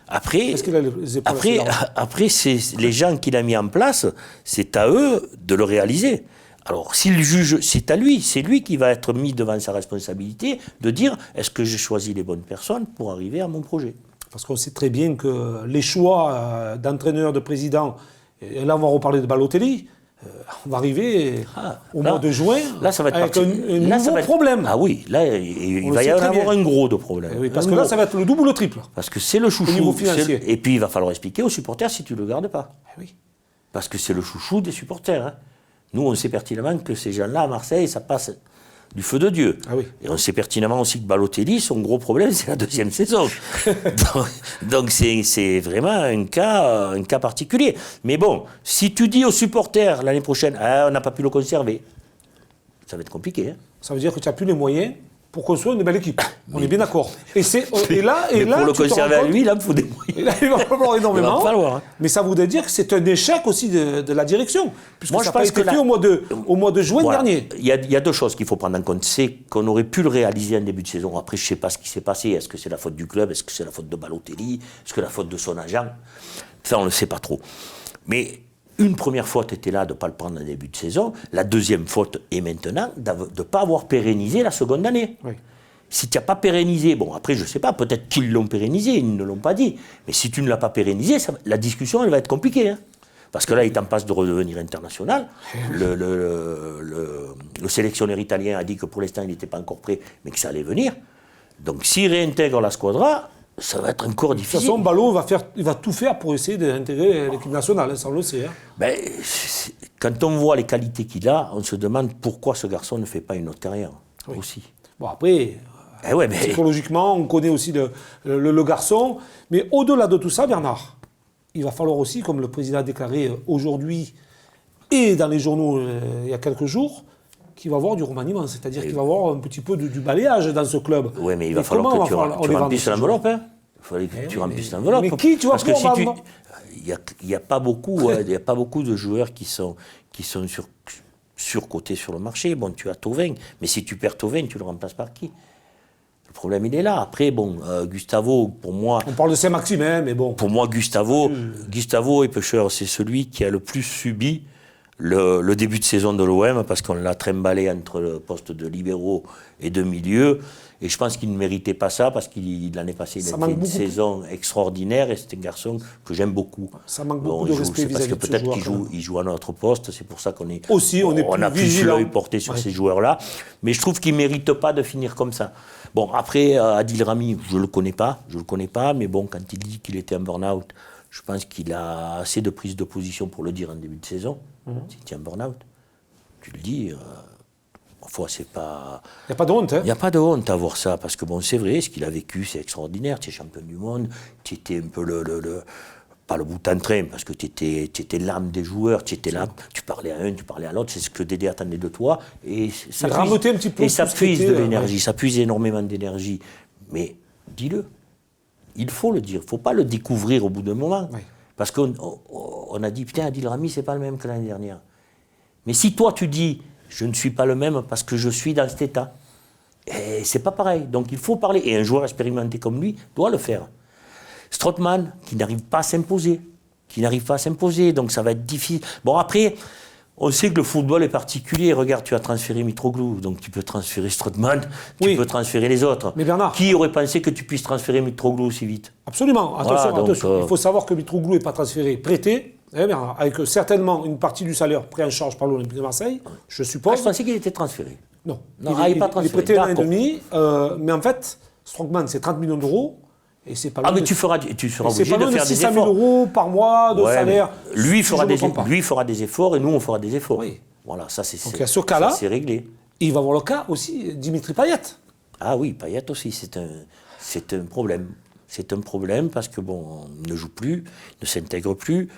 Après, c'est les gens qu'il a mis en place, c'est à eux de le réaliser. Alors, s'il juge, c'est à lui, c'est lui qui va être mis devant sa responsabilité de dire est-ce que j'ai choisi les bonnes personnes pour arriver à mon projet. Parce qu'on sait très bien que les choix d'entraîneur, de président, et là on va reparler de Balotelli, on va arriver au mois de juin là, ça va être avec un nouveau problème. Ah oui, là il va y avoir un gros de problème. Oui, parce que là ça va être le double ou le triple. Parce que c'est le chouchou. Au niveau financier. Et puis il va falloir expliquer aux supporters si tu ne le gardes pas. Oui. Parce que c'est le chouchou des supporters. Hein. Nous, on sait pertinemment que ces gens-là, à Marseille, ça passe du feu de Dieu. Ah oui. Et on sait pertinemment aussi que Balotelli, son gros problème, c'est la 2e saison. donc c'est vraiment un cas particulier. Mais bon, si tu dis aux supporters l'année prochaine, on n'a pas pu le conserver, ça va être compliqué. Hein. Ça veut dire que tu n'as plus les moyens pour construire une belle équipe. On est bien d'accord. Et là, pour le conserver à lui, là, il faut des moyens. Et là, il va falloir énormément. Il va falloir, hein. Mais ça voudrait dire que c'est un échec aussi de la direction. Puisque moi, ça n'a pas été fait au mois de juin dernier. Il y a deux choses qu'il faut prendre en compte. C'est qu'on aurait pu le réaliser en début de saison. Après, je ne sais pas ce qui s'est passé. Est-ce que c'est la faute du club? Est-ce que c'est la faute de Balotelli? Est-ce que c'est la faute de son agent? Ça, on ne le sait pas trop. Mais une première faute était là de ne pas le prendre en début de saison. La deuxième faute est maintenant de ne pas avoir pérennisé la seconde année. Oui. Si tu n'as pas pérennisé, bon après je ne sais pas, peut-être qu'ils l'ont pérennisé, ils ne l'ont pas dit, mais si tu ne l'as pas pérennisé, la discussion elle va être compliquée. Hein. Parce que là, il est en passe de redevenir international. Le sélectionneur italien a dit que pour l'instant, il n'était pas encore prêt, mais que ça allait venir. Donc, s'il réintègre la squadra, ça va être encore difficile. De toute façon, Ballot il va tout faire pour essayer d'intégrer l'équipe nationale, ça on le sait. Hein. Ben, quand on voit les qualités qu'il a, on se demande pourquoi ce garçon ne fait pas une autre carrière aussi. Bon, après, psychologiquement, on connaît aussi le garçon. Mais au-delà de tout ça, Bernard, il va falloir aussi, comme le président a déclaré aujourd'hui et dans les journaux il y a quelques jours, qu'il va y avoir du remaniement, c'est-à-dire qu'il va y avoir un petit peu du balayage dans ce club. Oui, mais il va falloir que tu remplisses l'enveloppe. Hein. Il fallait que tu remplisses l'enveloppe. Mais qui tu vas pouvoir vendre ? Il n'y a pas beaucoup, il y a pas beaucoup de joueurs qui sont surcotés sur le marché. Bon, tu as Thauvin, mais si tu perds Thauvin, tu le remplaces par qui ? Le problème, il est là. Après, bon, Gustavo, pour moi... On parle de Saint-Maximin, mais bon... Pour moi, Gustavo et Pêcheur, c'est celui qui a le plus subi le début de saison de l'OM, parce qu'on l'a trimballé entre le poste de libéraux et de milieu. Et je pense qu'il ne méritait pas ça, parce qu'il l'année passée, il a fait une saison extraordinaire, et c'est un garçon que j'aime beaucoup. Ça manque beaucoup de respect vis-à-vis de ce joueur. Parce que peut-être qu'il joue à notre poste, c'est pour ça qu'on est... Aussi, on a plus l'œil porté sur ces joueurs-là. Mais je trouve qu'il ne mérite pas de finir comme ça. Bon, après, Adil Rami, je ne le connais pas, mais bon, quand il dit qu'il était en burn-out, je pense qu'il a assez de prise de position pour le dire en début de saison. Si tu es en burn-out, tu le dis... c'est pas... Il n'y a pas de honte, hein ? Il n'y a pas de honte à voir ça, parce que bon, c'est vrai, ce qu'il a vécu, c'est extraordinaire. Tu es champion du monde, tu étais un peu pas le bout en train, parce que tu étais l'âme des joueurs, tu étais là, tu parlais à un, tu parlais à l'autre, c'est ce que Dédé attendait de toi. Et ça puise de l'énergie, ça puise énormément d'énergie. Mais dis-le, il faut le dire, il ne faut pas le découvrir au bout d'un moment. Oui. Parce qu'on a dit, putain, Adil Rami, c'est pas le même que l'année dernière. Mais si toi, tu dis... Je ne suis pas le même parce que je suis dans cet état. Et c'est pas pareil. Donc il faut parler. Et un joueur expérimenté comme lui doit le faire. Strootman, qui n'arrive pas à s'imposer. Donc ça va être difficile. Bon, après, on sait que le football est particulier. Regarde, tu as transféré Mitroglou. Donc tu peux transférer Strootman, tu peux transférer les autres. Mais Bernard... Qui aurait pensé que tu puisses transférer Mitroglou aussi vite ? Absolument. Attention. Il faut savoir que Mitroglou n'est pas transféré, prêté. Avec certainement une partie du salaire pris en charge par l'Olympique de Marseille, je suppose. Je pensais qu'il était transféré. Non, il n'est pas transféré. Il est prêté 1 an et demi, mais en fait, Strootman, c'est 30 millions d'euros. Et c'est pas mais tu seras obligé de faire des 600 efforts. 000 euros par mois de salaire. Lui fera des efforts et nous, on fera des efforts. Oui. Voilà, ça c'est donc, à ce cas-là, c'est réglé. Et il va y avoir le cas aussi, Dimitri Payet. Ah oui, Payet aussi, c'est un problème. C'est un problème parce que, bon, il ne joue plus, il ne s'intègre plus.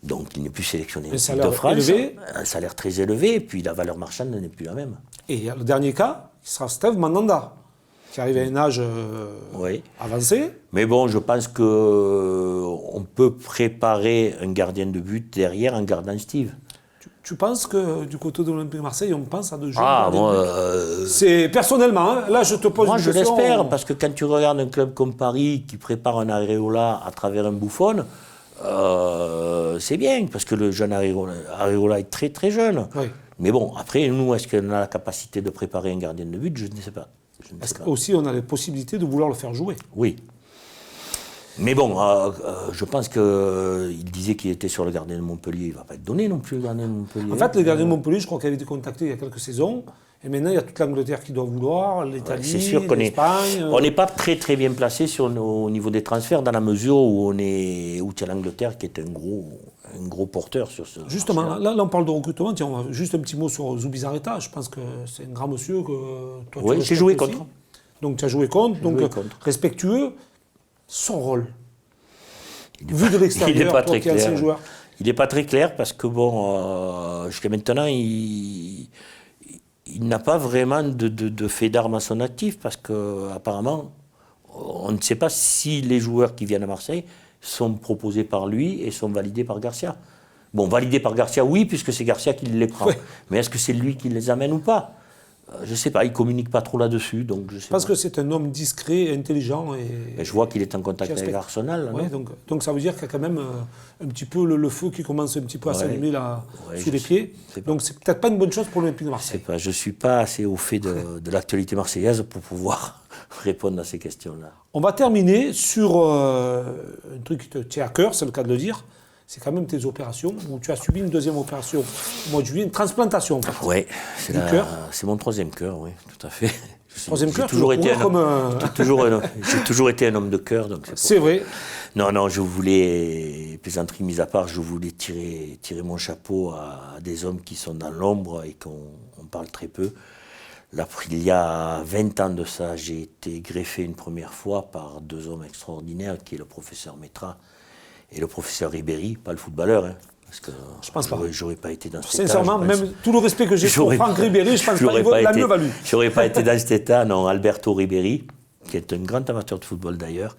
Donc, il n'est plus sélectionné en équipe de France, un salaire très élevé, et puis la valeur marchande n'est plus la même. Et le dernier cas, il sera Steve Mandanda, qui arrive à un âge avancé. Mais bon, je pense qu'on peut préparer un gardien de but derrière en gardant Steve. Tu penses que du côté de l'Olympique de Marseille, on pense à deux jeunes c'est personnellement, hein, là je te pose une question. Moi, je l'espère, parce que quand tu regardes un club comme Paris qui prépare un Areola à travers un Buffon, c'est bien, parce que le jeune Areola est très très jeune. Oui. Mais bon, après, nous, est-ce qu'on a la capacité de préparer un gardien de but ? Je ne sais pas. Est-ce qu'aussi on a la possibilité de vouloir le faire jouer ? Oui. Mais bon, je pense qu'il disait qu'il était sur le gardien de Montpellier. Il ne va pas être donné non plus, le gardien de Montpellier. En fait, le gardien de Montpellier, je crois qu'il avait été contacté il y a quelques saisons. Et maintenant, il y a toute l'Angleterre qui doit vouloir, l'Italie, c'est sûr l'Espagne. On n'est pas très très bien placé au niveau des transferts, dans la mesure où tu as l'Angleterre qui est un gros porteur sur ce. Justement, là on parle de recrutement. Tiens, on va juste un petit mot sur Zubizarreta. Je pense que c'est un grand monsieur que toi oui, j'ai joué contre. Donc tu as joué contre, respectueux. Son rôle, vu de l'extérieur, toi qui es ancien joueur. Il n'est pas très clair parce que bon, jusqu'à maintenant, il n'a pas vraiment de fait d'armes à son actif parce qu'apparemment, on ne sait pas si les joueurs qui viennent à Marseille sont proposés par lui et sont validés par Garcia. Bon, validés par Garcia, oui, puisque c'est Garcia qui les prend. Oui. Mais est-ce que c'est lui qui les amène ou pas ? Je ne sais pas, il ne communique pas trop là-dessus. Donc je pense que c'est un homme discret, intelligent. Et je vois qu'il est en contact avec Arsenal. Ouais, donc ça veut dire qu'il y a quand même un petit peu le feu qui commence un petit peu à s'allumer là, sous les pieds. Donc c'est peut-être pas une bonne chose pour l'Olympique de Marseille. Je ne suis pas assez au fait de l'actualité marseillaise pour pouvoir répondre à ces questions-là. On va terminer sur un truc qui te tient à cœur, c'est le cas de le dire. c'est quand même tes opérations, où tu as subi une deuxième opération au mois de juillet, une transplantation en fait. Oui, c'est mon troisième cœur, oui, tout à fait. J'ai toujours été un homme de cœur. C'est vrai. Non, je voulais, plaisanterie mise à part, je voulais tirer mon chapeau à des hommes qui sont dans l'ombre et qu'on parle très peu. Là, il y a 20 ans de ça, j'ai été greffé une première fois par deux hommes extraordinaires, qui est le professeur Métra et le professeur Ribéry, pas le footballeur, hein, parce que je pense pas. J'aurais pas été dans cet état. Sincèrement, même tout le respect que j'ai pour Franck Ribéry, je pense pas l'a mieux valu. J'aurais pas été dans cet état, non. Alberto Ribéry, qui est un grand amateur de football d'ailleurs,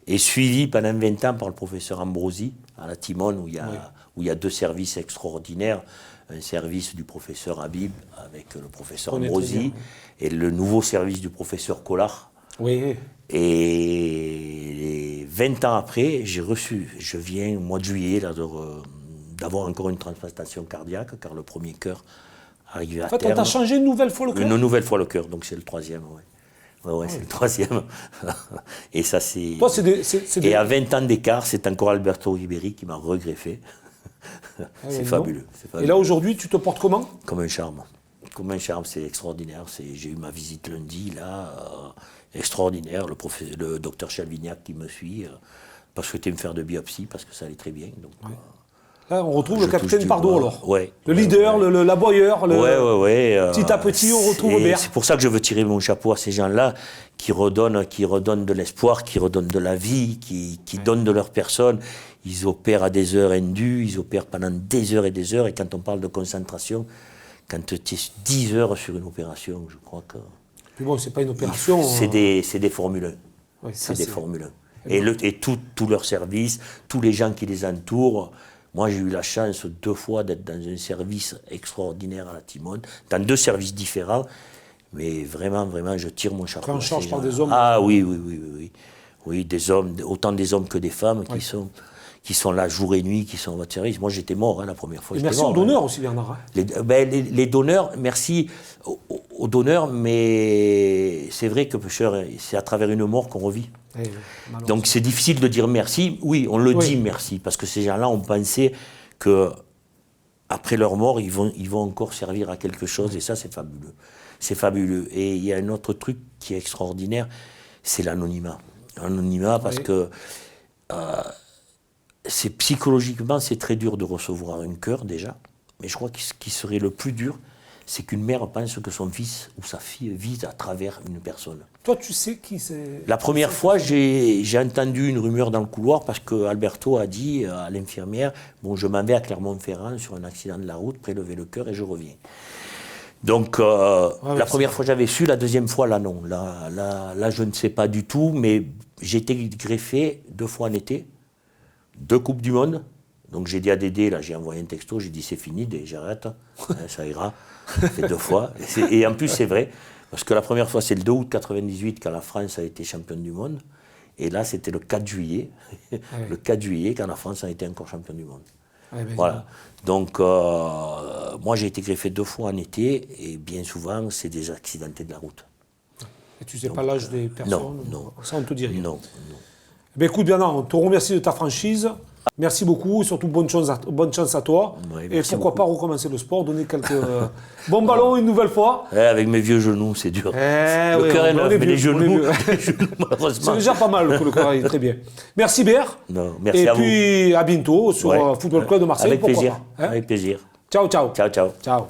est suivi pendant 20 ans par le professeur Ambrosi, à la Timone, où il y a deux services extraordinaires. Un service du professeur Habib avec le professeur Ambrosi et le nouveau service du professeur Collard. Oui. Et 20 ans après, je viens au mois de juillet d'avoir encore une transplantation cardiaque, car le premier cœur arrivait à terme. En fait, on t'a changé une nouvelle fois le cœur ? Une nouvelle fois le cœur, donc c'est le troisième, oui. Ouais, c'est le troisième. Et ça, c'est... Toi, Et à 20 ans d'écart, c'est encore Alberto Ribéry qui m'a regreffé. C'est fabuleux. Et là, aujourd'hui, tu te portes comment ? Comme un charme. Comme un charme, c'est extraordinaire. J'ai eu ma visite lundi, là, extraordinaire. Le docteur Chalvignac qui me suit, pas souhaité me faire de biopsie parce que ça allait très bien. Donc, là, on retrouve le capitaine Pardo, alors. Ouais, le leader, l'aboyeur. Ouais. Petit à petit, on retrouve Bert. C'est pour ça que je veux tirer mon chapeau à ces gens-là qui redonnent de l'espoir, qui redonnent de la vie, qui donnent de leur personne. Ils opèrent à des heures indues, ils opèrent pendant des heures, et quand on parle de concentration, quand tu es 10 heures sur une opération, je crois que... Mais bon, c'est pas une opération... C'est des Formule 1. Ouais, c'est des Formule 1. Et tout leur service, tous les gens qui les entourent. Moi, j'ai eu la chance 2 fois d'être dans un service extraordinaire à la Timone, dans 2 services différents, mais vraiment, je tire mon chapeau. Quand on charge par des hommes. Ah oui. Oui, des hommes, autant des hommes que des femmes qui sont là jour et nuit, qui sont à votre service. Moi, j'étais mort la première fois. Et merci aux donneurs aussi, Bernard. Les donneurs, merci aux donneurs, mais c'est vrai que c'est à travers une mort qu'on revit. Donc c'est difficile de dire merci. Oui, on le dit merci, parce que ces gens-là ont pensé que après leur mort, ils vont encore servir à quelque chose, et ça, c'est fabuleux. C'est fabuleux. Et il y a un autre truc qui est extraordinaire, c'est l'anonymat. L'anonymat, parce que psychologiquement, c'est très dur de recevoir un cœur, déjà. Mais je crois que ce qui serait le plus dur, c'est qu'une mère pense que son fils ou sa fille vit à travers une personne. Toi, tu sais qui c'est ? La première fois, j'ai entendu une rumeur dans le couloir parce que Alberto a dit à l'infirmière « Bon, je m'en vais à Clermont-Ferrand sur un accident de la route, prélever le cœur et je reviens. » Donc, la première fois, j'avais su. La deuxième fois, là, non. Là, je ne sais pas du tout, mais j'ai été greffé 2 fois en été, 2 Coupes du Monde. Donc, j'ai dit à Dédé, là, j'ai envoyé un texto, j'ai dit c'est fini, j'arrête, ça ira. Ça fait 2 fois. Et en plus, c'est vrai, parce que la première fois, c'est le 2 août 98, quand la France a été championne du monde. Et là, c'était le 4 juillet. Le 4 juillet, quand la France a été encore championne du monde. Voilà. Donc, moi, j'ai été greffé 2 fois en été, et bien souvent, c'est des accidentés de la route. Et tu ne sais pas l'âge des personnes ? Non. Ça, on ne te dit rien. Non. Écoute, Bernard, on te remercie de ta franchise. Merci beaucoup et surtout bonne chance à toi. Ouais, et pourquoi pas recommencer le sport, donner quelques bons ballons une nouvelle fois. Avec mes vieux genoux, c'est dur. Le cœur est neuf, mais les genoux, malheureusement. C'est déjà pas mal, le cœur est très bien. Merci Bér. Merci à vous. Et puis à bientôt sur Football Club de Marseille. Avec plaisir. Avec plaisir. Ciao. Ciao. Ciao.